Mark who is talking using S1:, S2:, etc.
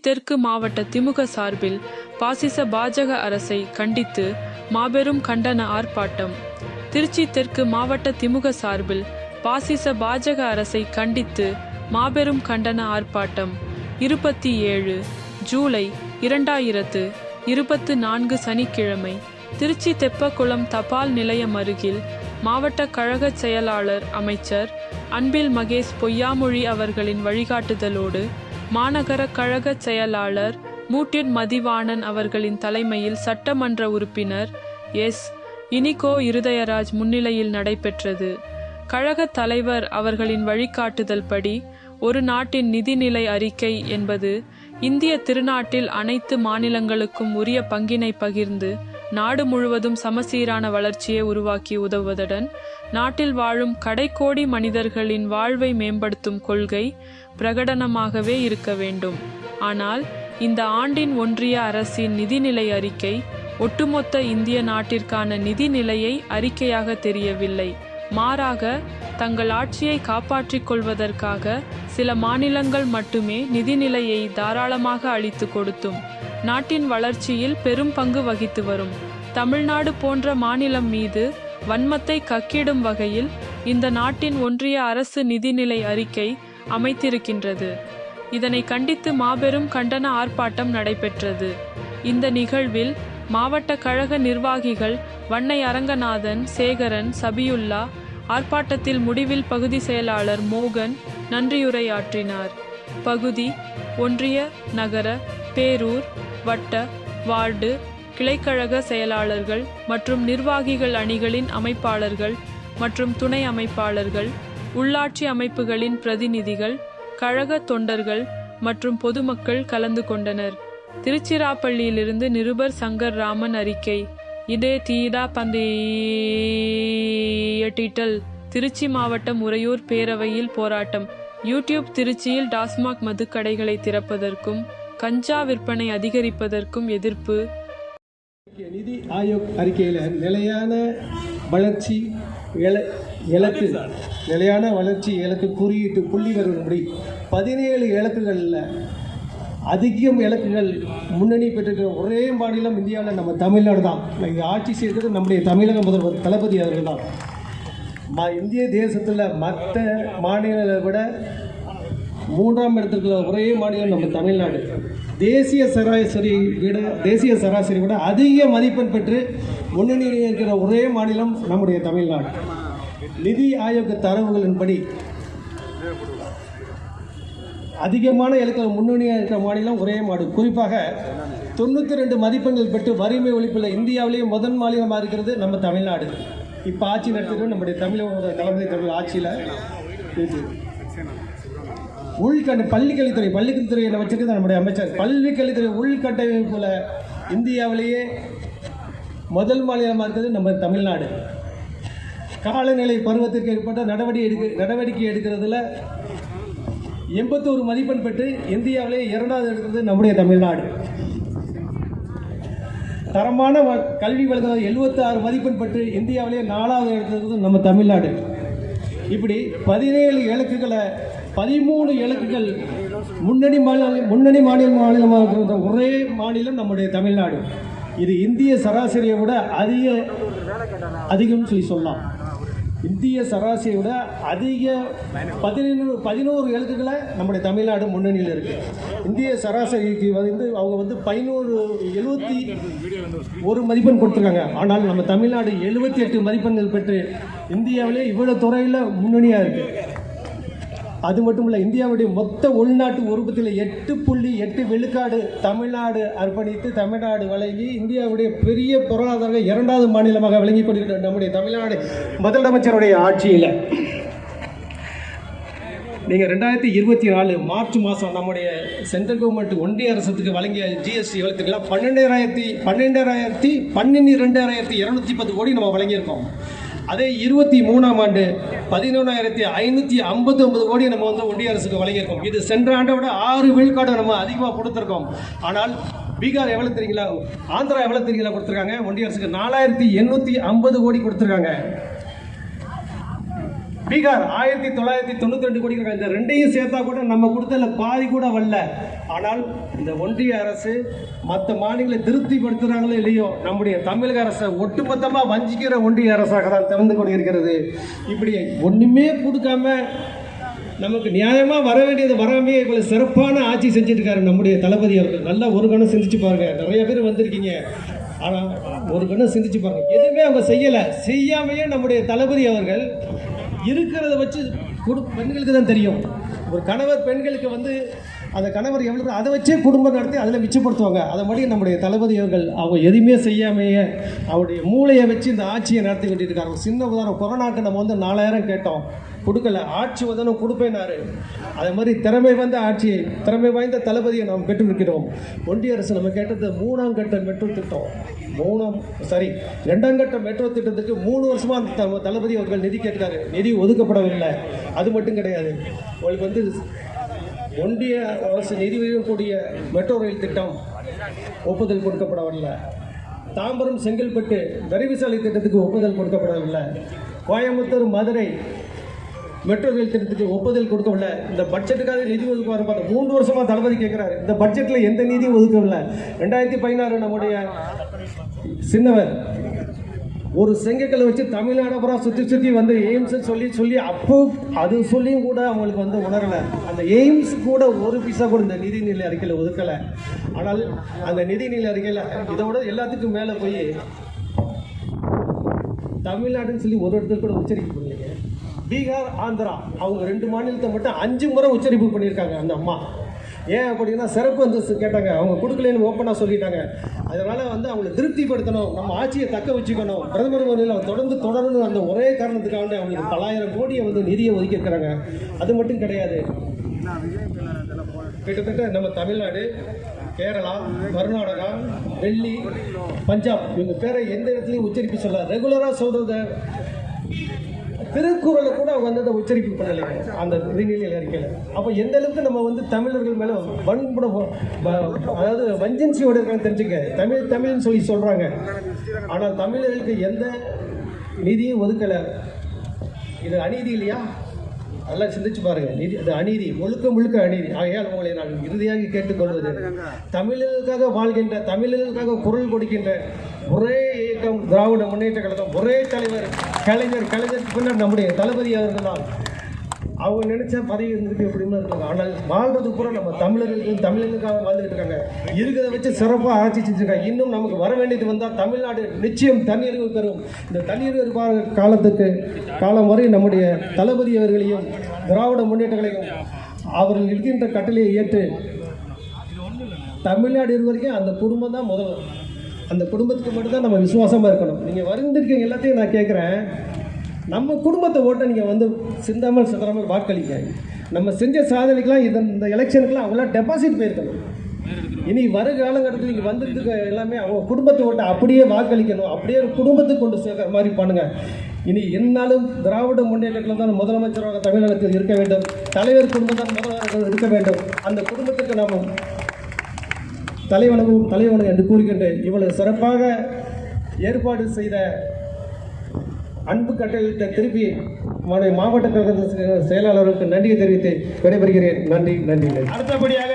S1: தெற்கு மாவட்ட திமுக சார்பில் பாசிச பாஜக அரசை கண்டித்து மாபெரும் கண்டன ஆர்ப்பாட்டம். திருச்சி தெற்கு மாவட்ட திமுக சார்பில் பாசிச பாஜக அரசை கண்டித்து மாபெரும் கண்டன ஆர்ப்பாட்டம் 27 ஜூலை 2024 சனிக்கிழமை திருச்சி தெப்பக்குளம் தபால் நிலையம் அருகில் மாவட்ட கழக செயலாளர் அமைச்சர் அன்பில் மகேஷ் பொய்யாமொழி அவர்களின் வழிகாட்டுதலோடு மாநகர கழக செயலாளர் மூட்டின் மதிவாணன் அவர்களின் தலைமையில் சட்டமன்ற உறுப்பினர் எஸ். இனிகோ இருதயராஜ் முன்னிலையில் நடைபெற்றது. கழக தலைவர் அவர்களின் வழிகாட்டுதல் படி ஒரு நாட்டின் நிதிநிலை அறிக்கை என்பது இந்திய திருநாட்டில் அனைத்து மாநிலங்களுக்கும் உரிய பங்கினை பகிர்ந்து நாடு முழுவதும் சமசீரான வளர்ச்சியை உருவாக்கி உதவுவதுடன் நாட்டில் வாழும் கடைக்கோடி மனிதர்களின் வாழ்வை மேம்படுத்தும் கொள்கை பிரகடனமாகவே இருக்க வேண்டும். ஆனால் இந்த ஆண்டின் ஒன்றிய அரசின் நிதிநிலை அறிக்கை ஒட்டுமொத்த இந்திய நாட்டிற்கான நிதிநிலையை அறிக்கையாக தெரியவில்லை. மாறாக தங்கள் ஆட்சியை காப்பாற்றிக் கொள்வதற்காக சில மாநிலங்கள் மட்டுமே நிதிநிலையை தாராளமாக அளித்து கொடுத்தும் நாட்டின் வளர்ச்சியில் பெரும் பங்கு வகித்து வரும் தமிழ்நாடு போன்ற மாநிலம் மீது வன்மத்தை கக்கிடும் வகையில் இந்த நாட்டின் ஒன்றிய அரசு நிதிநிலை அறிக்கை அமைத்திருக்கின்றது. இதனை கண்டித்து மாபெரும் கண்டன ஆர்ப்பாட்டம் நடைபெற்றது. இந்த நிகழ்வில் மாவட்ட கழக நிர்வாகிகள் வண்ணை அரங்கநாதன், சேகரன், சபியுல்லா ஆர்ப்பாட்டத்தில் முடிவில் பகுதி செயலாளர் மோகன் நன்றியுரையாற்றினார். பகுதி, ஒன்றிய, நகர, பேரூர், வட்ட, வார்டு, கிளைக்கழக செயலாளர்கள் மற்றும் நிர்வாகிகள் அணிகளின் அமைப்பாளர்கள் மற்றும் துணை அமைப்பாளர்கள், உள்ளாட்சி அமைப்புகளின் பிரதிநிதிகள், கழக தொண்டர்கள் மற்றும் பொதுமக்கள் கலந்து கொண்டனர். திருச்சிராப்பள்ளியிலிருந்து நிருபர் சங்கர் ராமன் அறிக்கை. இதே தீடா பந்தயட்டிட்டல். திருச்சி மாவட்டம் உறையூர் பேரவையில் போராட்டம். யூடியூப். திருச்சியில் டாஸ்மாக் மதுக்கடைகளை திறப்பதற்கும் கஞ்சா விற்பனை அதிகரிப்பதற்கும் எதிர்ப்பு.
S2: நிதி ஆயோக் அறிக்கையில் நிலையான வளர்ச்சி இலக்கு குறியீட்டு புள்ளி வரும்படி 17 இலக்குகளில் அதிகம் இலக்குகள் முன்னணி பெற்றிருக்கிற ஒரே மாநிலம் இந்தியாவில் நம்ம தமிழ்நாடு தான். இங்கே ஆட்சி செய்கிறது நம்முடைய தமிழக முதல்வர் தளபதி அவர்கள் தான். இந்திய தேசத்தில் மற்ற மாநிலங்களை விட 3ஆம் இடத்துல ஒரே மாநிலம் நம்ம தமிழ்நாடு. தேசிய சராசரி விட அதிக மதிப்பெண் பெற்று முன்னணியில் இருக்கிற ஒரே மாநிலம் நம்முடைய தமிழ்நாடு. நிதி ஆயோக தரவுகளின்படி அதிகமான இலக்குகள் முன்னணியாக இருக்கிற மாநிலம் ஒரே மாடு. குறிப்பாக 92 மதிப்பெண்கள் பெற்று வறுமை ஒழிப்பில் இந்தியாவிலேயே முதல் மாநிலமாக இருக்கிறது நம்ம தமிழ்நாடு. இப்போ ஆட்சி நடத்துகிறது நம்முடைய தமிழ் ஆட்சியில் பள்ளிக்கல்வித்துறை வச்சிருக்கிறது நம்முடைய அமைச்சர். பள்ளிக்கல்வித்துறை உள்கட்டமைப்பில் இந்தியாவிலேயே முதல் மாநிலமாக இருக்கிறது நம்ம தமிழ்நாடு. காலநிலை பருவத்திற்கு ஏற்பட்ட நடவடிக்கை எடுக்கிறதுல 81 மதிப்பெண் பெற்று இந்தியாவிலேயே 2வது இருக்கிறது நம்முடைய தமிழ்நாடு. தரமான கல்வி வழங்குவது 76 மதிப்பெண் பெற்று இந்தியாவிலேயே 4வது இருக்கிறது நம்ம தமிழ்நாடு. இப்படி 17 இலக்குகளை 13 இலக்குகள் முன்னணி மாநிலமாக இருக்கிற ஒரே மாநிலம் நம்முடைய தமிழ்நாடு. இது இந்திய சராசரியை விட அதிகம் சொல்லலாம். இந்திய சராசரியை விட அதிக 11 இலக்குகளை நம்முடைய தமிழ்நாடு முன்னணியில் இருக்குது. இந்திய சராசரிக்கு அவங்க 71 மதிப்பெண் கொடுத்துருக்காங்க. ஆனால் நம்ம தமிழ்நாடு 78 மதிப்பெண்கள் பெற்று இந்தியாவிலே இவ்வளோ துறையில் முன்னணியாக இருக்குது. அது மட்டும் இல்லை, இந்தியாவுடைய மொத்த உள்நாட்டு உற்பத்தியில் 8.8 விழுக்காடு தமிழ்நாடு அர்ப்பணித்து தமிழ்நாடு வழங்கி இந்தியாவுடைய பெரிய பொருளாதார 2வது மாநிலமாக விளங்கி கொண்டிருக்கிற நம்முடைய தமிழ்நாடு முதலமைச்சருடைய ஆட்சியில் நீங்கள் 2024 மார்ச் மாதம் நம்முடைய சென்ட்ரல் கவர்மெண்ட் ஒன்றிய அரசுக்கு வழங்கிய ஜிஎஸ்டி வளர்த்துக்கலாம் 12,210 கோடி நம்ம வழங்கியிருக்கோம். அதே 23ஆம் ஆண்டு 11,559 கோடி நம்ம ஒன்றிய அரசுக்கு வழங்கியிருக்கோம். இது சென்ற ஆண்டை விட 6 விழுக்காடு நம்ம அதிகமாக கொடுத்துருக்கோம். ஆனால் பீகார் எவ்வளோ தெரியுங்களா, ஆந்திரா எவ்வளோ தெரியுங்களா கொடுத்துருக்காங்க? ஒன்றிய அரசுக்கு 4,850 கோடி கொடுத்துருக்காங்க. பீகார் 1992 கோடி இருக்காங்க. இந்த ரெண்டையும் சேர்த்தா கூட நம்ம கொடுத்தல பாதி கூட வரல. ஆனால் இந்த ஒன்றிய அரசு மற்ற மாநிலங்களை திருப்திப்படுத்துகிறாங்களோ இல்லையோ, நம்முடைய தமிழக அரசை ஒட்டுமொத்தமாக வஞ்சிக்கிற ஒன்றிய அரசாக தான் திறந்து கொண்டிருக்கிறது. இப்படி ஒன்றுமே கொடுக்காம நமக்கு நியாயமாக வர வேண்டியது வராமே இவ்வளவு சிறப்பான ஆட்சி செஞ்சுட்டு இருக்காரு நம்முடைய தளபதி அவர்கள். நல்லா ஒரு கணம் சிந்திச்சு பாருங்க. நிறைய பேர் வந்திருக்கீங்க, ஆனால் ஒரு கணம் சிந்திச்சு பாருங்க. எதுவுமே அவங்க செய்யலை. செய்யாமையே நம்முடைய தளபதி அவர்கள் இருக்கிறத வச்சு பெண்களுக்கு தான் தெரியும். ஒரு கணவர் பெண்களுக்கு வந்து அந்த கணவர் எவ்வளோ அதை வச்சே குடும்பம் நடத்தி அதில் மிச்சப்படுத்துவாங்க. அதை மாதிரி நம்முடைய தளபதி அவர்கள் அவங்க எதுவுமே செய்யாமையே அவருடைய மூளையை வச்சு இந்த ஆட்சியை நடத்தி கொண்டு இருக்காங்க. சின்ன உதாரணம், கொரோனாக்கு நம்ம வந்து 4000 கேட்டோம், கொடுக்கல. ஆட்சி வந்தனும் கொடுப்பேனாரு. அதே மாதிரி திறமை வாய்ந்த தளபதியை நாம் பெற்றிருக்கிறோம். ஒன்றிய அரசு நம்ம கேட்டது 3ஆம் கட்ட மெட்ரோ திட்டம். 2ஆம் கட்ட மெட்ரோ திட்டத்துக்கு 3 வருஷமா அந்த தளபதி அவர்கள் நிதி கேட்கிறாரு. நிதி ஒதுக்கப்படவில்லை. அது மட்டும் கிடையாது, உங்களுக்கு வந்து ஒன்றிய அரசு நிதி வழங்கக்கூடிய மெட்ரோ ரயில் திட்டம் ஒப்புதல் கொடுக்கப்படவில்லை. தாம்பரம் செங்கல்பட்டு விரைவு சாலை திட்டத்துக்கு ஒப்புதல் கொடுக்கப்படவில்லை. கோயம்புத்தூர் மதுரை மெட்ரோ ரயில் திட்டத்துக்கு ஒப்புதல் கொடுக்கவில்லை. இந்த பட்ஜெட்டுக்காக நிதி ஒதுக்குவார் பார்த்தா 3 வருஷமாக தளபதி கேட்குறாரு. இந்த பட்ஜெட்டில் எந்த நிதியும் ஒதுக்கவில்லை. 2016 நம்முடைய சின்னவர் ஒரு செங்கக்கல்லை வச்சு தமிழ்நாடு பூரா சுற்றி வந்து எய்ம்ஸ் சொல்லி அப்போ அது சொல்லியும் கூட அவங்களுக்கு வந்து உணரலை. அந்த எய்ம்ஸ் கூட ஒரு பைசா கூட இந்த நிதிநிலை அறிக்கையில் ஒதுக்கலை. ஆனால் அந்த நிதிநிலை அறிக்கையில் இதோட எல்லாத்துக்கும் மேலே போய் தமிழ்நாடுன்னு சொல்லி ஒரு இடத்துல கூட உச்சரிக்க முடியலைங்க. பீகார், ஆந்திரா அவங்க 2 மாநிலத்தை மட்டும் 5 முறை உச்சரிப்பு பண்ணியிருக்காங்க அந்த அம்மா. ஏன் அப்படின்னா சிறப்பு அந்தஸ்து கேட்டாங்க, அவங்க கொடுக்கலன்னு ஓப்பனாக சொல்லிட்டாங்க. அதனால் வந்து அவங்களை திருப்திப்படுத்தணும், நம்ம ஆட்சியை தக்க வச்சுக்கணும், பிரதமர் முறையில் தொடரணும். அந்த ஒரே காரணத்துக்காக அவங்களுக்கு 9,000 கோடியை வந்து நிதியை ஒதுக்கியிருக்கிறாங்க. அது மட்டும் கிடையாது, கிட்டத்தட்ட நம்ம தமிழ்நாடு, கேரளா, கர்நாடகா, டெல்லி, பஞ்சாப் இவங்க பேரை எந்த இடத்துலையும் உச்சரிப்பு சொல்ல ரெகுலராக சொல்கிறத திருக்குறளை கூட அவங்க வந்து அதை உச்சரிப்பு பண்ணலைங்க அந்த நிதிநிலை அறிக்கையில். அப்போ எந்த அளவுக்கு நம்ம வந்து தமிழர்கள் மேலே அதாவது வஞ்சன்சியோடு இருக்கான்னு தெரிஞ்சுக்க. தமிழ்னு சொல்லி சொல்கிறாங்க, ஆனால் தமிழர்களுக்கு எந்த நிதியும் ஒதுக்கலை. இது அநீதி இல்லையா? அதெல்லாம் சிந்திச்சு பாருங்க. அது அநீதி, முழுக்க அநீதி. ஆகையால் உங்களை நான் இறுதியாக கேட்டுக்கொள்வது, தமிழர்களுக்காக வாழ்கின்ற, தமிழர்களுக்காக குரல் கொடுக்கின்ற ஒரே இயக்கம் திராவிட முன்னேற்ற கழகம், ஒரே தலைவர் கலைஞருக்கு பின்னர் நம்முடைய தளபதி அவர்கள் தான். அவங்க நினைச்சா பதவி இருந்துட்டு எப்படிமா இருக்காங்க. ஆனால் வாழ்றது பூரா நம்ம தமிழர்களுக்காக வாழ்ந்துட்டு இருக்காங்க. இருக்கிறத வச்சு சிறப்பாக ஆட்சி செஞ்சுருக்காங்க. இன்னும் நமக்கு வர வேண்டியது வந்தால் தமிழ்நாடு நிச்சயம் தன்னிறைவு பெறும். இந்த தன்னிறைவு காலம் வரை நம்முடைய தளபதி அவர்களையும் திராவிட முன்னேற்றங்களையும் அவர்கள் இருக்கின்ற கட்டளையை ஏற்று தமிழ்நாடு இருவரைக்கும் அந்த குடும்பம் தான் முதல்வர். அந்த குடும்பத்துக்கு மட்டும்தான் நம்ம விசுவாசமாக இருக்கணும். நீங்கள் வந்திருக்கீங்க எல்லாத்தையும் நான் கேட்குறேன், நம்ம குடும்பத்தை ஓட்ட நீங்கள் வந்து சிந்தாமல் வாக்களிக்க. நம்ம செஞ்ச சாதனைக்கெலாம் இந்த எலெக்ஷனுக்கெலாம் அவங்களாம் டெபாசிட் போயிருக்கணும். இனி வர காலகட்டத்தில் இங்கே வந்ததுக்கு எல்லாமே அவங்க குடும்பத்தை ஓட்ட அப்படியே வாக்களிக்கணும். அப்படியே ஒரு குடும்பத்தை கொண்டு சேர்க்குற மாதிரி பண்ணுங்கள். இனி என்னாலும் திராவிட முன்னேற்றத்தில் தான் முதலமைச்சராக தமிழகத்தில் இருக்க வேண்டும். தலைவர் குடும்பம் தான் முதலமைச்சராக இருக்க வேண்டும். அந்த குடும்பத்துக்கு நாம் தலைவணம் என்று கூறுகின்றேன். இவ்வளவு சிறப்பாக ஏற்பாடு செய்த அன்பு கட்டளையிட்ட திருப்பி மாவட்ட கழக செயலாளர்களுக்கு நன்றியை தெரிவித்து விடைபெறுகிறேன். நன்றி. அடுத்தபடியாக